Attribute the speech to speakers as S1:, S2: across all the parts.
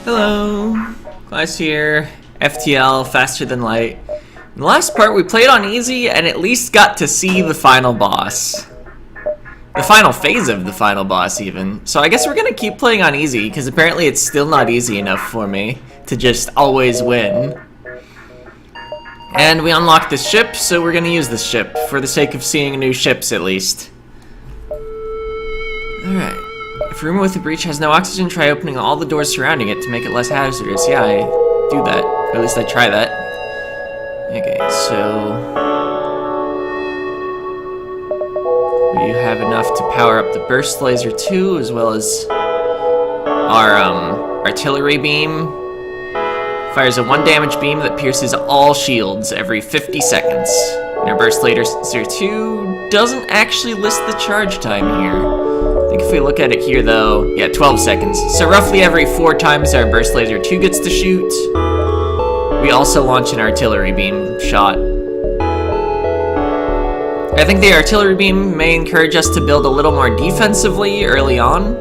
S1: Hello, Class here, FTL, faster than light. In the last part we played on easy and at least got to see the final boss. The final phase of the final boss even. So I guess we're gonna keep playing on easy because apparently it's still not easy enough for me to just always win. And we unlocked this ship, so we're gonna use this ship for the sake of seeing new ships at least. Alright. If a room with a breach has no oxygen, try opening all the doors surrounding it to make it less hazardous. Yeah, I do that. Or at least I try that. Okay, so... we have enough to power up the burst laser too, as well as our artillery beam. Fires a 1 damage beam that pierces all shields every 50 seconds. And our burst laser 2 doesn't actually list the charge time here. I think if we look at it here though, yeah, 12 seconds. So roughly every 4 times our burst laser 2 gets to shoot, we also launch an artillery beam shot. I think the artillery beam may encourage us to build a little more defensively early on.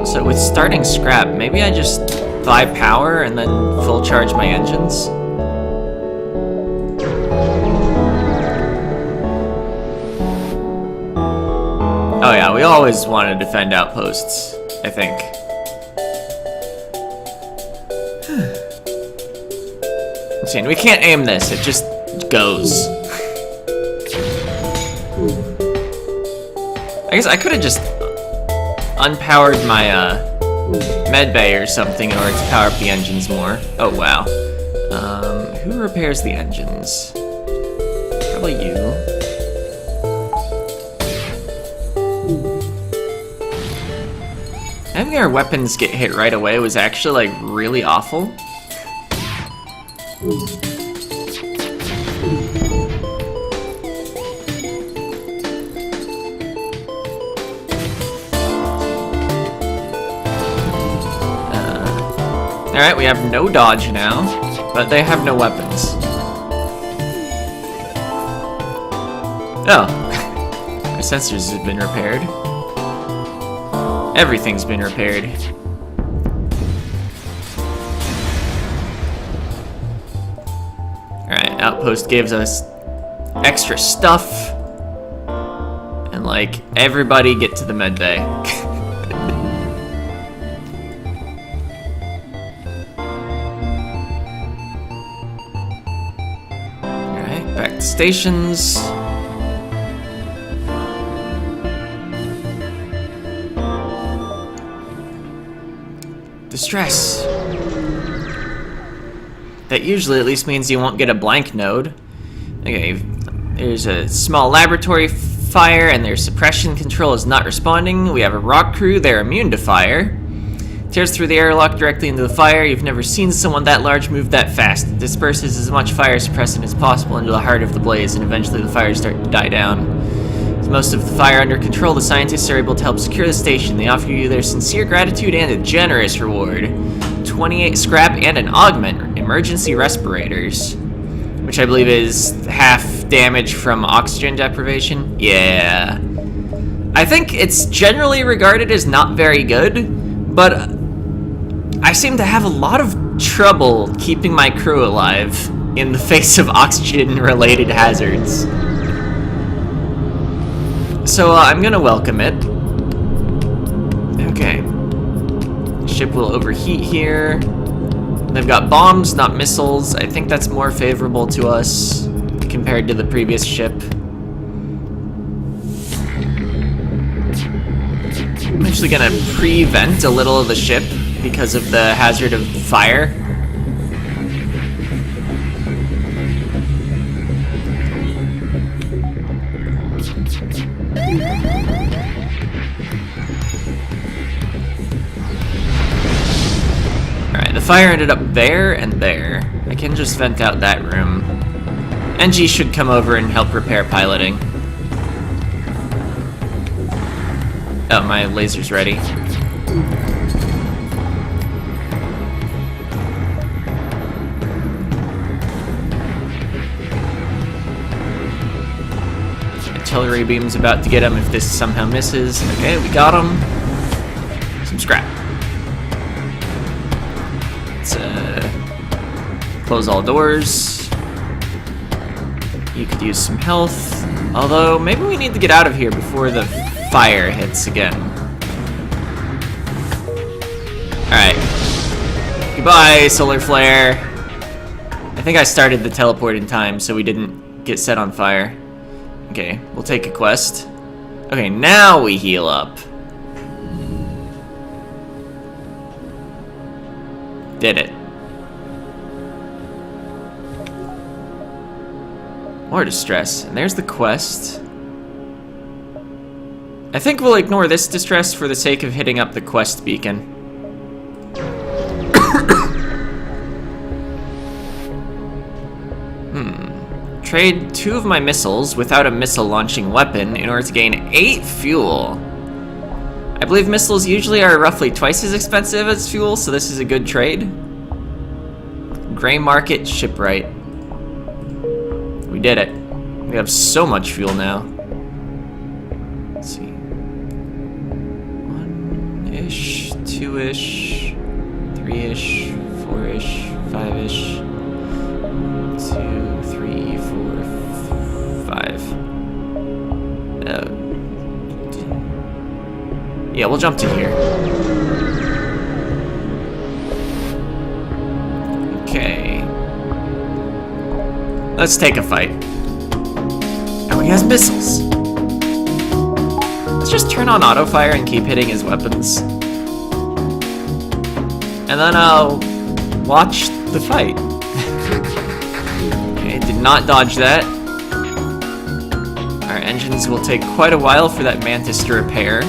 S1: So with starting scrap, maybe I just buy power and then full charge my engines. Oh yeah, we always want to defend outposts, I think. Let's see, and we can't aim this, it just goes. I guess I could have just unpowered my med bay or something in order to power up the engines more. Oh wow. Who repairs the engines? Probably you. Having our weapons get hit right away was actually like really awful. Alright, we have no dodge now, but they have no weapons. Oh. Our sensors have been repaired. Everything's been repaired. Alright, outpost gives us extra stuff. And like, everybody get to the med bay. Back to stations. Distress. That usually at least means you won't get a blank node. Okay, there's a small laboratory fire and their suppression control is not responding. We have a rock crew, they're immune to fire. Tears through the airlock directly into the fire. You've never seen someone that large move that fast. It disperses as much fire suppressant as possible into the heart of the blaze, and eventually the fires start to die down. With most of the fire under control, the scientists are able to help secure the station. They offer you their sincere gratitude and a generous reward. 28 scrap and an augment emergency respirators, which I believe is half damage from oxygen deprivation. Yeah. I think it's generally regarded as not very good, but I seem to have a lot of trouble keeping my crew alive in the face of oxygen-related hazards. So I'm gonna welcome it. Okay. Ship will overheat here. They've got bombs, not missiles. I think that's more favorable to us compared to the previous ship. I'm actually gonna prevent a little of the ship because of the hazard of fire. Alright, the fire ended up there and there. I can just vent out that room. NG should come over and help repair piloting. Oh, my laser's ready. Artillery beam's about to get him if this somehow misses. Okay, we got him. Some scrap. Let's close all doors. You could use some health. Although, maybe we need to get out of here before the fire hits again. Alright. Goodbye, solar flare. I think I started the teleport in time so we didn't get set on fire. Okay, we'll take a quest. Okay, now we heal up. Did it. More distress. And there's the quest. I think we'll ignore this distress for the sake of hitting up the quest beacon. Trade 2 of my missiles without a missile launching weapon in order to gain 8 fuel. I believe missiles usually are roughly twice as expensive as fuel, so this is a good trade. Gray market shipwright. We did it. We have so much fuel now. Let's see. 1-ish, 2-ish, 3-ish, 4-ish, 5-ish. 2, 3, 4, 5. Yeah, we'll jump to here. Okay. Let's take a fight. Oh, he has missiles. Let's just turn on auto fire and keep hitting his weapons. And then I'll watch the fight. Okay, did not dodge that. Our engines will take quite a while for that mantis to repair.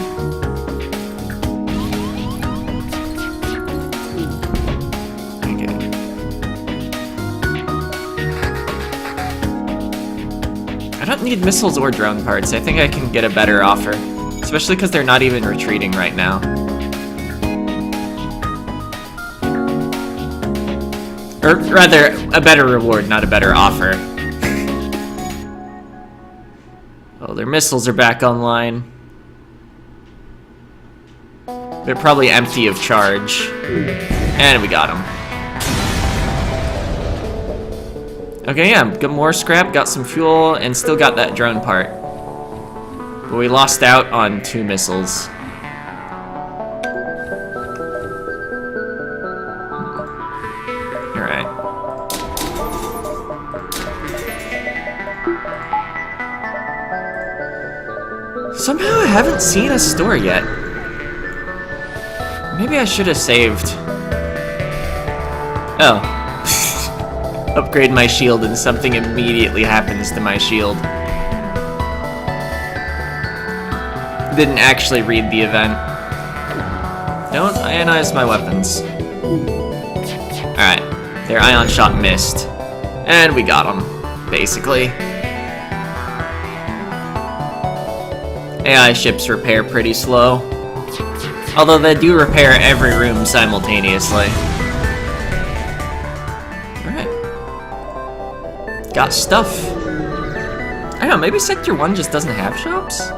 S1: I don't need missiles or drone parts. I think I can get a better offer. Especially because they're not even retreating right now. Or rather, a better reward, not a better offer. Oh, their missiles are back online. They're probably empty of charge. And we got them. Okay, yeah, got more scrap, got some fuel, and still got that drone part. But we lost out on 2 missiles. Alright. Somehow I haven't seen a store yet. Maybe I should have saved. Oh. Upgrade my shield and something immediately happens to my shield. Didn't actually read the event. Don't ionize my weapons. Alright, their ion shot missed. And we got them, basically. AI ships repair pretty slow. Although they do repair every room simultaneously. Got stuff. I don't know, maybe Sector 1 just doesn't have shops?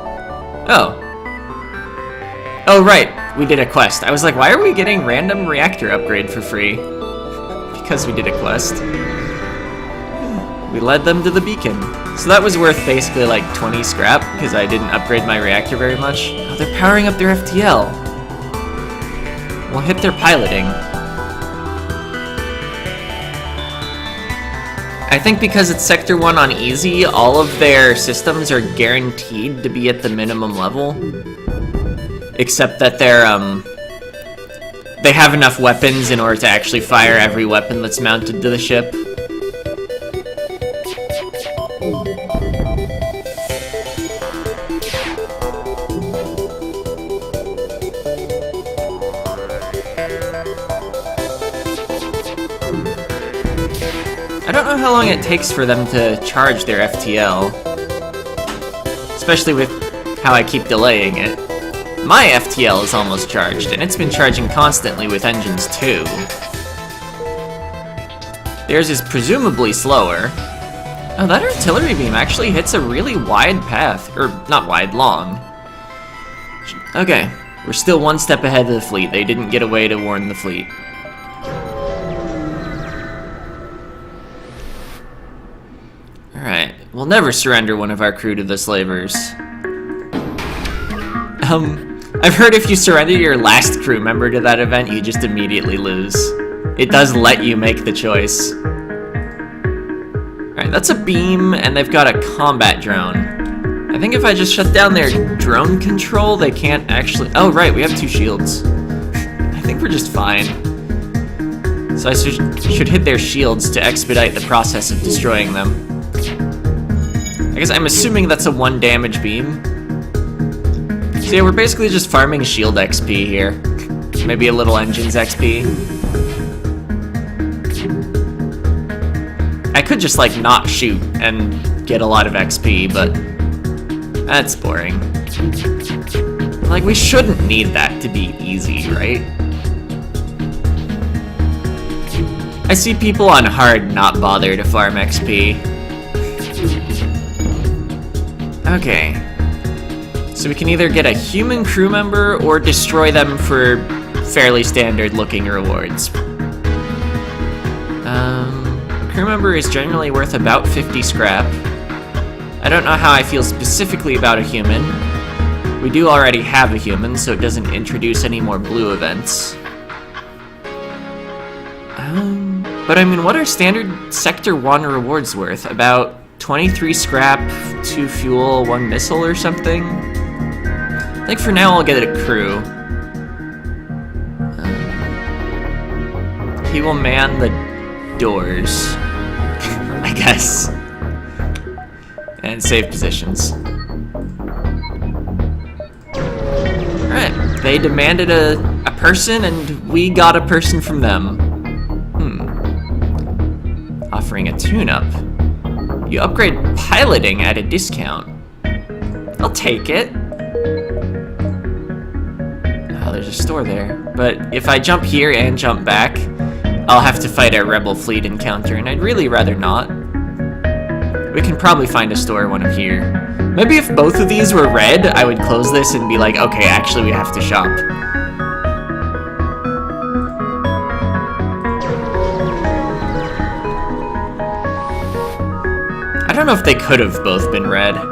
S1: Oh. Oh, right. We did a quest. I was like, why are we getting random reactor upgrade for free? Because we did a quest. We led them to the beacon. So that was worth basically like 20 scrap, because I didn't upgrade my reactor very much. Oh, they're powering up their FTL. We'll hit their piloting. I think because it's Sector 1 on easy, all of their systems are guaranteed to be at the minimum level. Except that they have enough weapons in order to actually fire every weapon that's mounted to the ship. I don't know how long it takes for them to charge their FTL. Especially with how I keep delaying it. My FTL is almost charged, and it's been charging constantly with engines too. Theirs is presumably slower. Oh, that artillery beam actually hits a really wide path. Or, not wide, long. Okay, we're still one step ahead of the fleet. They didn't get away to warn the fleet. We'll never surrender one of our crew to the slavers. I've heard if you surrender your last crew member to that event, you just immediately lose. It does let you make the choice. Alright, that's a beam, and they've got a combat drone. I think if I just shut down their drone control, they can't actually... Oh, right, we have 2 shields. I think we're just fine. So I should hit their shields to expedite the process of destroying them. I guess I'm assuming that's a 1 damage beam. So yeah, we're basically just farming shield XP here. Maybe a little engines XP. I could just like not shoot and get a lot of XP, but that's boring. Like, we shouldn't need that to be easy, right? I see people on hard not bother to farm XP. Okay. So we can either get a human crew member or destroy them for fairly standard looking rewards. Crew member is generally worth about 50 scrap. I don't know how I feel specifically about a human. We do already have a human, so it doesn't introduce any more blue events. But I mean, what are standard Sector 1 rewards worth? About 23 scrap, 2 fuel, 1 missile or something? I think for now I'll get a crew. He will man the doors, I guess. And save positions. Alright, they demanded a person and we got a person from them. Offering a tune-up. You upgrade piloting at a discount. I'll take it. Oh, there's a store there. But if I jump here and jump back, I'll have to fight a rebel fleet encounter, and I'd really rather not. We can probably find a store when I'm here. Maybe if both of these were red, I would close this and be like, okay, actually we have to shop. I don't know if they could have both been red. Alright.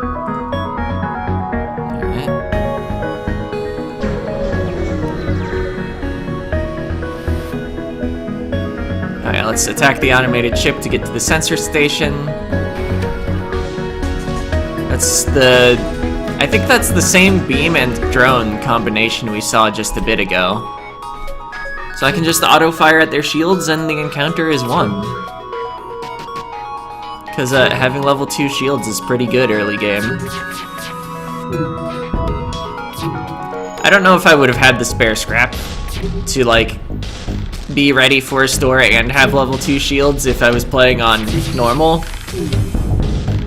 S1: Alright, let's attack the automated ship to get to the sensor station. I think that's the same beam and drone combination we saw just a bit ago. So I can just auto-fire at their shields and the encounter is won. Because having level 2 shields is pretty good early game. I don't know if I would have had the spare scrap to, like, be ready for a store and have level 2 shields if I was playing on normal.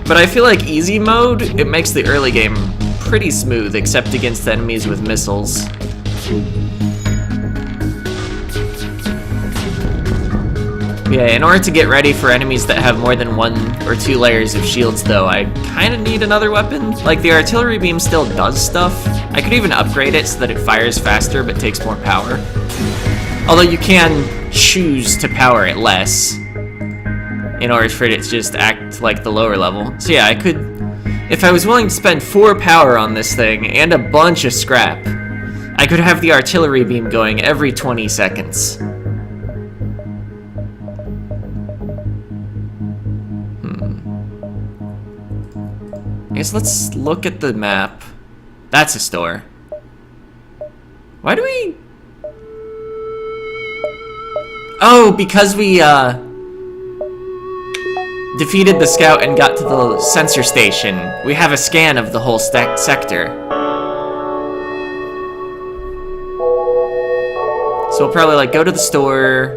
S1: But I feel like easy mode, it makes the early game pretty smooth, except against enemies with missiles. Yeah, in order to get ready for enemies that have more than 1 or 2 layers of shields, though, I kind of need another weapon. Like, the artillery beam still does stuff. I could even upgrade it so that it fires faster but takes more power. Although you can choose to power it less in order for it to just act like the lower level. So yeah, I could, if I was willing to spend 4 power on this thing and a bunch of scrap, I could have the artillery beam going every 20 seconds. I guess let's look at the map. That's a store. Why do we... Oh, because we, defeated the scout and got to the sensor station. We have a scan of the whole sector. So we'll probably, like, go to the store,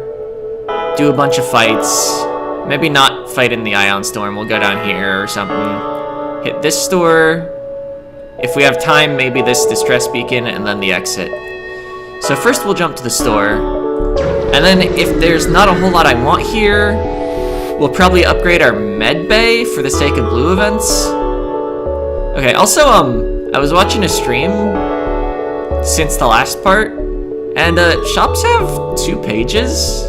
S1: do a bunch of fights. Maybe not fight in the Ion Storm. We'll go down here or something. Hit this store. If we have time, maybe this distress beacon, and then the exit. So first we'll jump to the store. And then if there's not a whole lot I want here, we'll probably upgrade our med bay for the sake of blue events. Okay, also, I was watching a stream since the last part, and shops have 2 pages.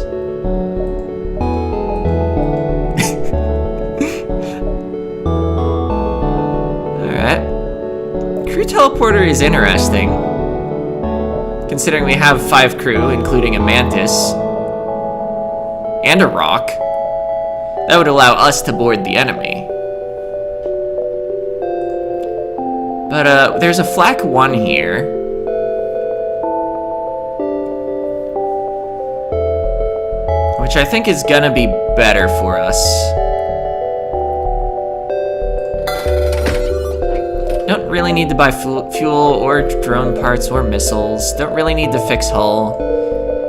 S1: teleporter is interesting, considering we have 5 crew, including a mantis, and a rock. That would allow us to board the enemy. But there's a flak 1 here. Which I think is gonna be better for us. Don't really need to buy fuel or drone parts or missiles. Don't really need to fix hull.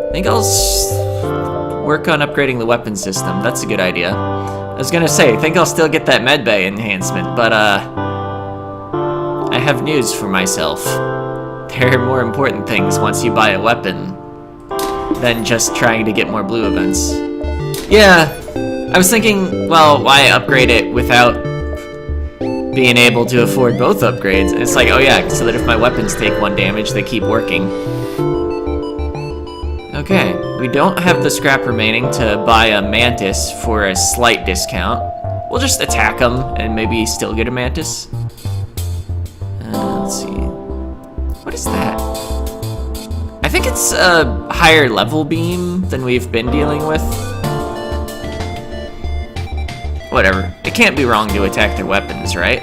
S1: I think I'll work on upgrading the weapon system. That's a good idea. I was gonna say, I think I'll still get that medbay enhancement, but I have news for myself. There are more important things once you buy a weapon than just trying to get more blue events. Yeah, I was thinking, well, why upgrade it without being able to afford both upgrades? And it's like, oh yeah, so that if my weapons take 1 damage, they keep working. Okay, we don't have the scrap remaining to buy a mantis for a slight discount. We'll just attack them and maybe still get a mantis. Let's see. What is that? I think it's a higher level beam than we've been dealing with. Whatever. It can't be wrong to attack their weapons, right?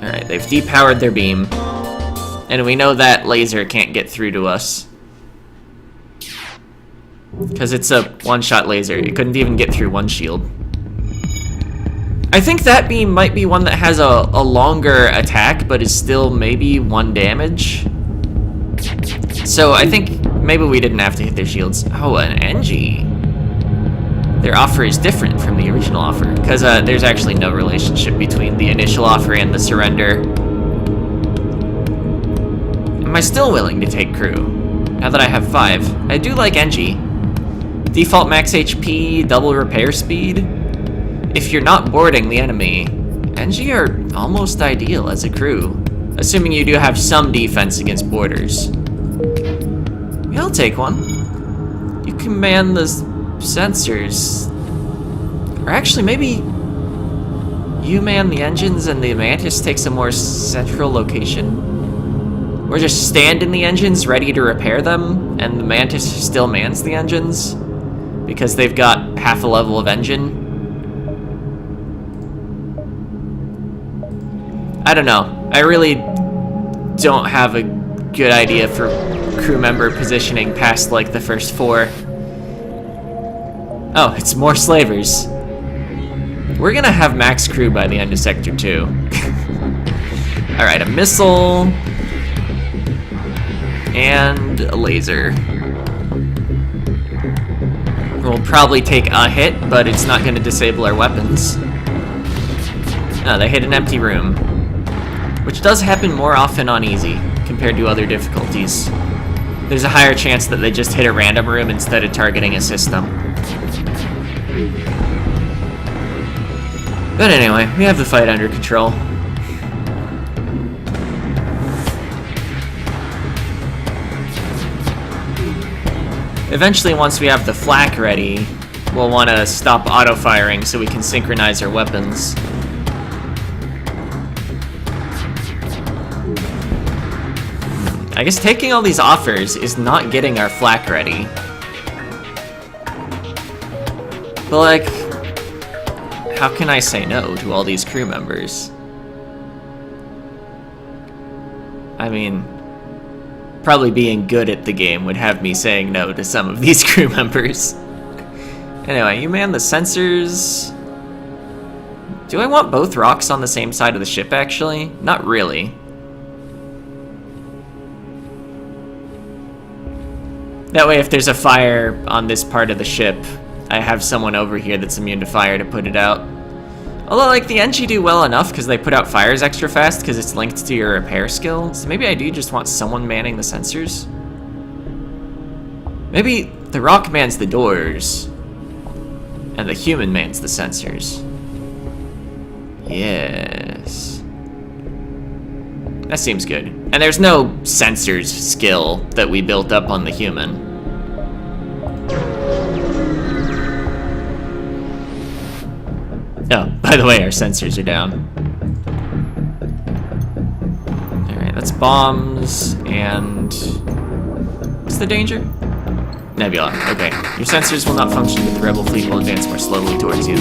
S1: Alright, they've depowered their beam. And we know that laser can't get through to us. Because it's a one-shot laser. It couldn't even get through 1 shield. I think that beam might be one that has a longer attack, but is still maybe 1 damage. So I think maybe we didn't have to hit their shields. Oh, an NG. Their offer is different from the original offer, because there's actually no relationship between the initial offer and the surrender. Am I still willing to take crew? Now that I have 5. I do like NG. Default max HP, double repair speed. If you're not boarding the enemy, NG are almost ideal as a crew, assuming you do have some defense against boarders. Yeah, I'll take one. You command the sensors. Or actually, maybe you man the engines and the mantis takes a more central location? Or just stand in the engines ready to repair them, and the mantis still mans the engines? Because they've got half a level of engine? I don't know. I really don't have a good idea for crew member positioning past like the first 4. Oh, it's more slavers. We're gonna have max crew by the end of Sector 2. Alright, a missile. And a laser. We'll probably take a hit, but it's not gonna disable our weapons. No, they hit an empty room. Which does happen more often on easy, compared to other difficulties. There's a higher chance that they just hit a random room instead of targeting a system. But anyway, we have the fight under control. Eventually, once we have the flak ready, we'll want to stop auto-firing so we can synchronize our weapons. I guess taking all these offers is not getting our flak ready. But like, how can I say no to all these crew members? I mean, probably being good at the game would have me saying no to some of these crew members. Anyway, you man the sensors. Do I want both rocks on the same side of the ship, actually? Not really. That way, if there's a fire on this part of the ship, I have someone over here that's immune to fire to put it out. Although, like, the NG do well enough because they put out fires extra fast because it's linked to your repair skill. So maybe I do just want someone manning the sensors. Maybe the rock mans the doors and the human mans the sensors. Yes. That seems good. And there's no sensors skill that we built up on the human. By the way, our sensors are down. Alright, that's bombs and... what's the danger? Nebula. Okay. Your sensors will not function, but the rebel fleet will advance more slowly towards you.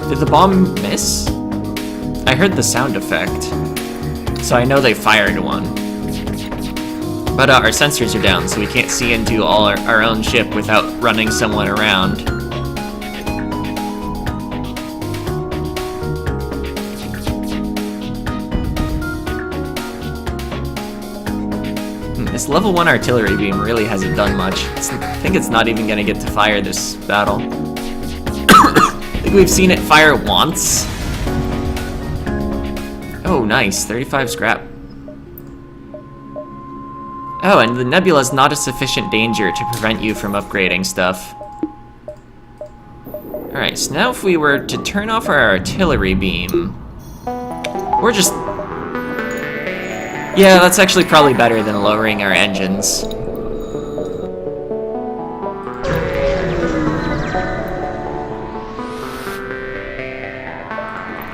S1: Did the bomb miss? I heard the sound effect, so I know they fired one. But our sensors are down, so we can't see into all our own ship without running someone around. This level 1 artillery beam really hasn't done much. I think it's not even gonna get to fire this battle. I think we've seen it fire once. Oh, nice. 35 scrap. Oh, and the nebula's not a sufficient danger to prevent you from upgrading stuff. Alright, so now if we were to turn off our artillery beam... we're just... yeah, that's actually probably better than lowering our engines.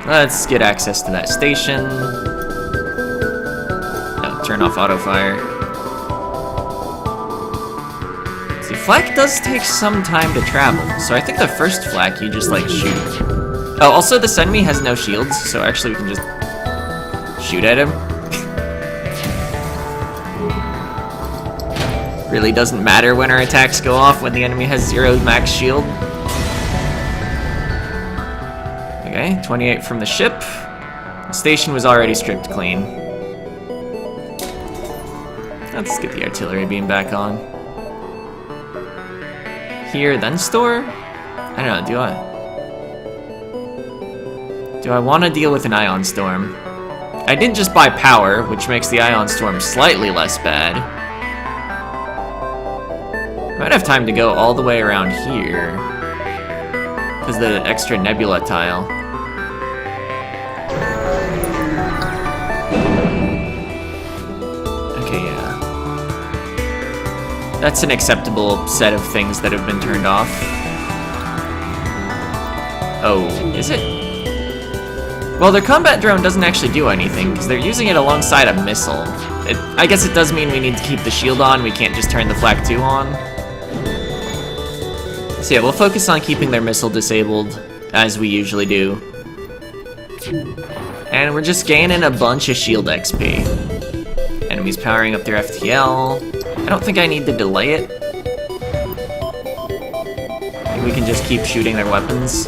S1: Let's get access to that station. Oh, turn off auto fire. See, flak does take some time to travel, so I think the first flak you just like shoot. Oh, also this enemy has no shields, so actually we can just shoot at him. Really doesn't matter when our attacks go off when the enemy has 0 max shield. Okay, 28 from the ship. The station was already stripped clean. Let's get the artillery beam back on. Here, then store? I don't know, do I want to deal with an ion storm? I did just buy power, which makes the ion storm slightly less bad. I might have time to go all the way around here. Because the extra nebula tile. Okay, yeah. That's an acceptable set of things that have been turned off. Oh, is it? Well, their combat drone doesn't actually do anything, because they're using it alongside a missile. I guess it does mean we need to keep the shield on, we can't just turn the Flak 2 on. So yeah, we'll focus on keeping their missile disabled, as we usually do. And we're just gaining a bunch of shield XP. Enemies powering up their FTL. I don't think I need to delay it. I think we can just keep shooting their weapons.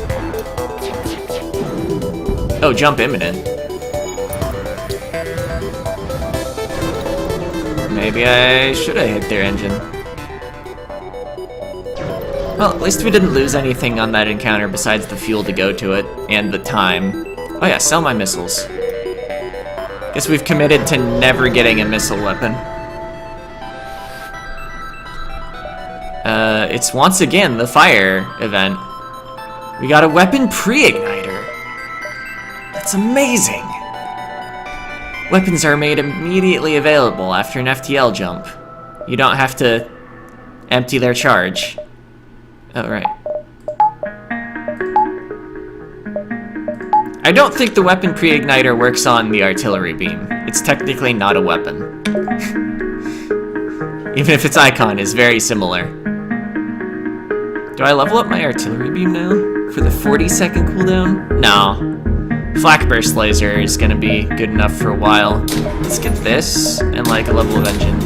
S1: Oh, jump imminent. Maybe I should have hit their engine. Well, at least we didn't lose anything on that encounter besides the fuel to go to it, and the time. Oh yeah, sell my missiles. Guess we've committed to never getting a missile weapon. It's once again the fire event. We got a weapon pre-igniter. That's amazing! Weapons are made immediately available after an FTL jump. You don't have to empty their charge. Oh, right. I don't think the weapon pre-igniter works on the artillery beam. It's technically not a weapon. Even if its icon is very similar. Do I level up my artillery beam now? For the 40-second cooldown? No. Flak burst laser is gonna be good enough for a while. Let's get this, and like a level of engine.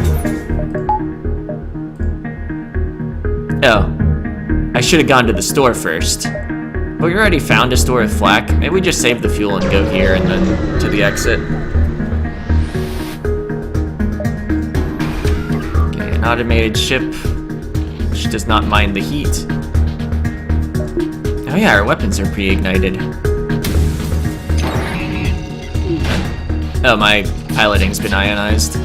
S1: Oh. I should have gone to the store first. But we already found a store with flak. Maybe we just save the fuel and go here and then to the exit. Okay, an automated ship, which does not mind the heat. Oh yeah, our weapons are pre-ignited. Oh, my piloting's been ionized.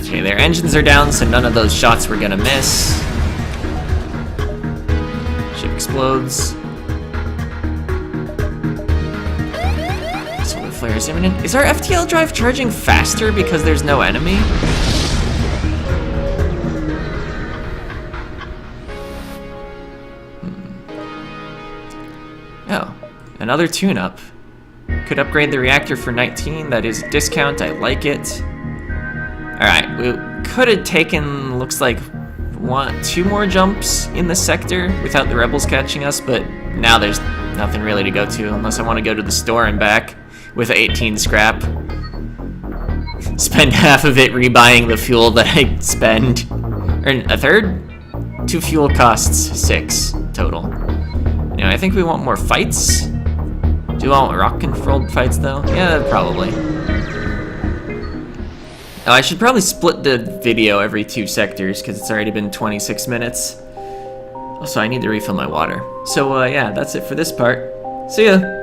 S1: Okay, their engines are down, so none of those shots were gonna miss. Ship explodes. So with flare is imminent. Is our FTL drive charging faster because there's no enemy? Oh, another tune-up. Could upgrade the reactor for 19. That is a discount. I like it. Alright, we could have taken, looks like, 2 more jumps in the sector without the rebels catching us, but now there's nothing really to go to unless I want to go to the store and back with 18 scrap. Spend half of it rebuying the fuel that I spend. Or a third? 2 fuel costs 6 total. Anyway, I think we want more fights. Do you want rock-controlled fights, though? Yeah, probably. Oh, I should probably split the video every 2 sectors, because it's already been 26 minutes. Also, I need to refill my water. So, yeah, that's it for this part. See ya!